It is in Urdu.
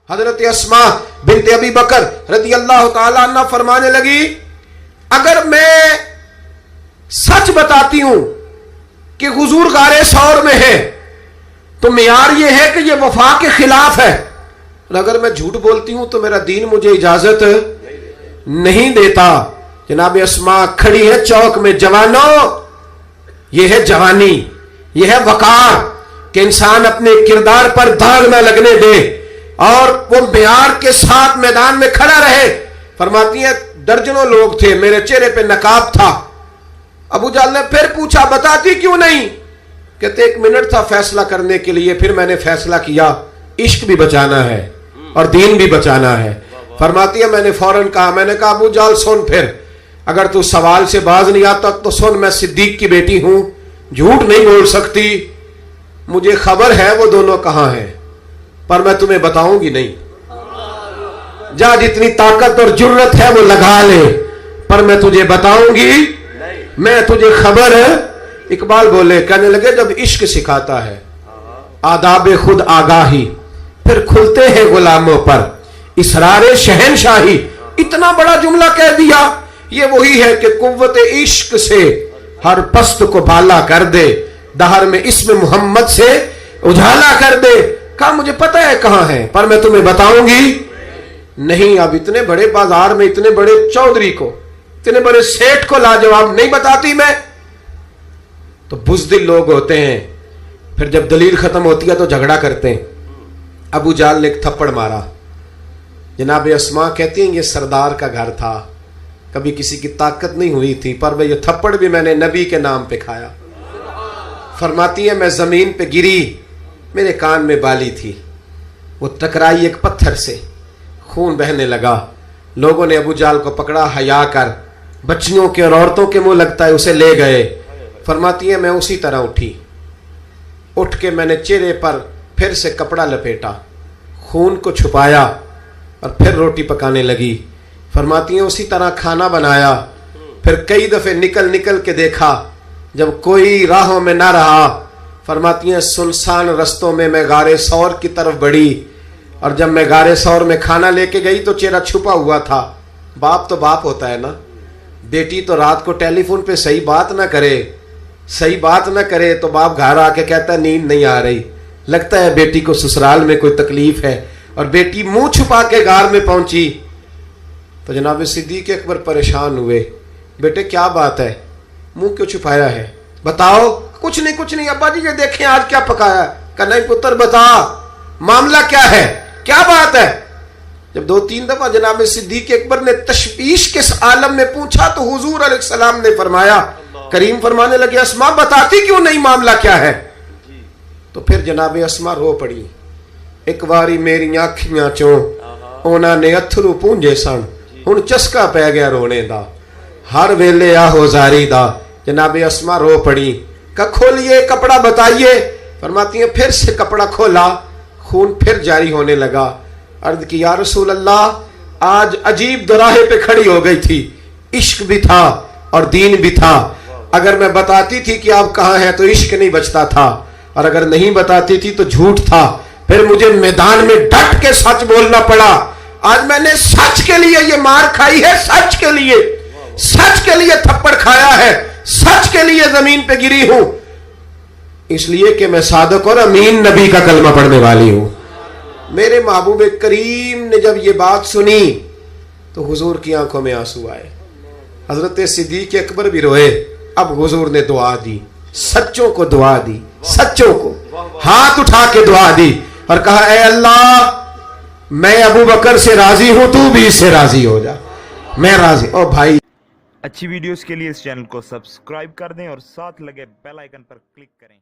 حضرت اسما بنت ابی بکر رضی اللہ تعالی عنہ فرمانے لگی اگر میں سچ بتاتی ہوں کہ حضور غار ثور میں ہے تو معیار یہ ہے کہ یہ وفا کے خلاف ہے، اور اگر میں جھوٹ بولتی ہوں تو میرا دین مجھے اجازت نہیں دیتا۔ جناب اسما کھڑی ہے چوک میں، جوانوں یہ ہے جوانی، یہ ہے وقار کہ انسان اپنے کردار پر داغ نہ لگنے دے اور وہ معیار کے ساتھ میدان میں کھڑا رہے۔ فرماتی ہیں درجنوں لوگ تھے، میرے چہرے پہ نقاب تھا۔ ابو جہل نے پھر پوچھا بتاتی کیوں نہیں؟ کہتے 1 منٹ تھا فیصلہ کرنے کے لیے، پھر میں نے فیصلہ کیا عشق بھی بچانا ہے اور دین بھی بچانا ہے۔ فرماتی ہے میں نے فوراً کہا، میں نے کہا ابو جہل سن، پھر اگر تو سوال سے باز نہیں آتا تو سن، میں صدیق کی بیٹی ہوں، جھوٹ نہیں بول سکتی، مجھے خبر ہے وہ دونوں کہاں ہیں، پر میں تمہیں بتاؤں گی نہیں۔ جا جتنی طاقت اور جرت ہے وہ لگا لے، پر میں تجھے بتاؤں گی میں تجھے خبر ہے۔ اقبال بولے، کہنے لگے جب عشق سکھاتا ہے آداب خود آگاہی، پھر کھلتے ہیں غلاموں پر اسرار شہنشاہی۔ اتنا بڑا جملہ کہہ دیا، یہ وہی ہے کہ قوت عشق سے ہر پست کو بالا کر دے، دہر میں اسم محمد سے اجالا کر دے۔ کہا مجھے پتہ ہے کہاں ہے، پر میں تمہیں بتاؤں گی نہیں۔ اب اتنے بڑے بازار میں اتنے بڑے چودھری کو، اتنے بڑے سیٹ کو لاجواب نہیں بتاتی میں؟ تو بزدل لوگ ہوتے ہیں، پھر جب دلیل ختم ہوتی ہے تو جھگڑا کرتے ہیں۔ ابو جہل نے ایک تھپڑ مارا۔ جناب اسما کہتی ہیں یہ سردار کا گھر تھا، کبھی کسی کی طاقت نہیں ہوئی تھی، پر یہ تھپڑ بھی میں نے نبی کے نام پہ کھایا۔ فرماتی ہے میں زمین پہ گری، میرے کان میں بالی تھی، وہ ٹکرائی ایک پتھر سے، خون بہنے لگا۔ لوگوں نے ابو جہل کو پکڑا، حیا کر، بچیوں کے اور عورتوں کے منہ لگتا ہے، اسے لے گئے۔ فرماتی ہے میں اسی طرح اٹھی، اٹھ کے میں نے چہرے پر پھر سے کپڑا لپیٹا، خون کو چھپایا اور پھر روٹی پکانے لگی۔ فرماتی ہیں اسی طرح کھانا بنایا، پھر کئی دفعے نکل کے دیکھا، جب کوئی راہوں میں نہ رہا، فرماتی ہیں سنسان رستوں میں میں غار ثور کی طرف بڑھی، اور جب میں غار ثور میں کھانا لے کے گئی تو چہرہ چھپا ہوا تھا۔ باپ تو باپ ہوتا ہے نا، بیٹی تو رات کو ٹیلی فون پہ صحیح بات نہ کرے تو باپ گھر آ کے کہتا ہے نیند نہیں آ رہی، لگتا ہے بیٹی کو سسرال میں کوئی تکلیف ہے، اور بیٹی منہ چھپا کے غار میں پہنچی تو جناب صدیق اکبر پریشان ہوئے، بیٹے کیا بات ہے، منہ کیوں چھپایا ہے، بتاؤ۔ کچھ نہیں ابا جی یہ دیکھیں آج کیا پکایا۔ کہ نہیں پتر بتا معاملہ کیا ہے، کیا بات ہے۔ جب 2-3 دفعہ جناب صدیق اکبر نے تشویش کے عالم میں پوچھا تو حضور علیہ السلام نے فرمایا، کریم فرمانے لگے اسما بتاتی کیوں نہیں، معاملہ کیا ہے؟ تو پھر جناب اسما رو پڑی، ایک واری میری آنکھیاں چوں اونا نے اتھرو پونجے سن، ہن چسکا پہ گیا رونے دا، ہر ویلے آہو زاری دا۔ جناب اسما رو پڑی، کہ کھولیے کپڑا بتائیے۔ فرماتی ہیں پھر سے کپڑا کھولا، خون پھر جاری ہونے لگا۔ عرض کی یا رسول اللہ آج عجیب دراہے پہ کھڑی ہو گئی تھی، عشق بھی تھا اور دین بھی تھا۔ اگر میں بتاتی تھی کہ آپ کہاں ہیں تو عشق نہیں بچتا تھا، اور اگر نہیں بتاتی تھی تو جھوٹ تھا، پھر مجھے میدان میں ڈٹ کے سچ بولنا پڑا۔ آج میں نے سچ کے لیے یہ مار کھائی ہے، سچ کے لیے تھپڑ کھایا ہے، سچ کے لیے زمین پہ گری ہوں، اس لیے کہ میں صادق اور امین نبی کا کلمہ پڑھنے والی ہوں۔ میرے محبوب کریم نے جب یہ بات سنی تو حضور کی آنکھوں میں آنسو آئے، حضرت صدیق اکبر بھی روئے۔ اب حضور نے دعا دی، سچوں کو دعا دی، سچوں کو ہاتھ اٹھا کے دعا دی اور کہا اے اللہ میں ابو بکر سے راضی ہوں، تو بھی اس سے راضی ہو جا، میں راضی۔ او بھائی اچھی ویڈیوز کے لیے اس چینل کو سبسکرائب کر دیں اور ساتھ لگے بیل آئیکن پر کلک کریں۔